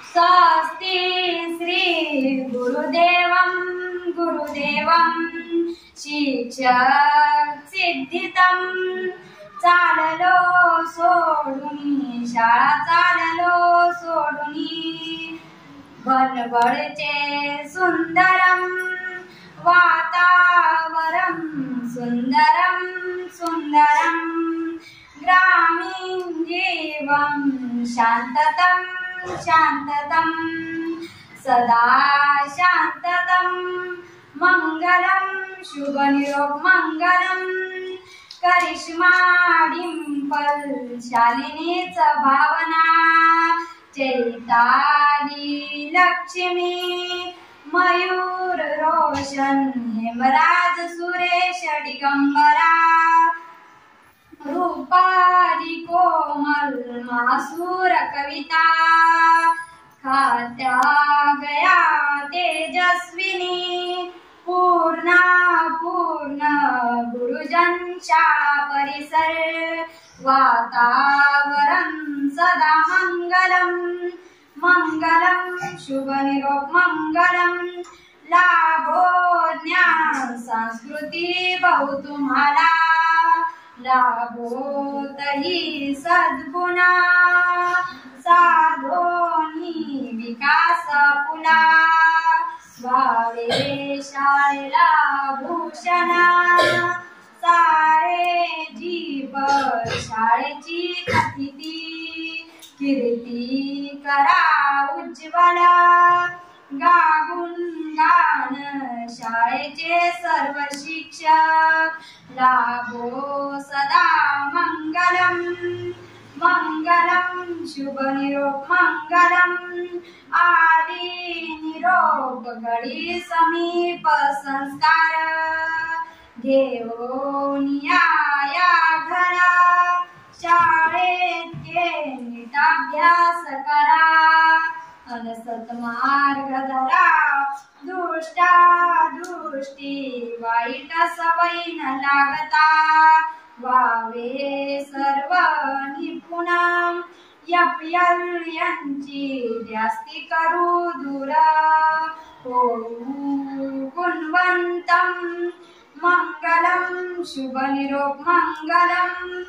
स्वस्ति श्री गुरुदेवं शिक्षक सिद्धितं चाललो सोडुनी शाळा चाललो सोडुनी बनवळचे सुंदरम वातावरण सुंदरम सुंदरम ग्रामीण जीवन शांततम शांततम सदा शांततम मंगलम शुभ निरोग मंगलम करिश्मा डिंपल शालिनीच भावना चैताली लक्ष्मी मयूर रोशन हेमराज सुरेश दिगंबरा रूपाली कोमल मासूर कविता खात्या गया तेजस्विनी पूर्णा पूर्ण गुरुजनचा परिसर वातावरण सदा मंगलम मंगलम शुभ निरोग मंगलम लाभो ज्ञान संस्कृती बहु तुम्हाला लाभो तही सद्गुणा साधोनी विकास पुला स्वावे शाळेला भूषणा सारे जीव शाळेची अतिथी कीर्ती करा उज्ज्वला गागुण गान शाळेचे सर्व शिक्षक लाभो सदा मंगलम मंगलम शुभ निरोग मंगलम आदि निरोग घडी समीप संस्कार घेऊन या घरा शाळेत नीट अभ्यास करा अनसत मार्ग धरा दुष्टा दृष्टी वाईट सवयी न लागता व्हावे सर्व निपुण यपयल यांची जास्ती करू दूर होऊ गुणवंतम मंगलम शुभ निरोग मंगलम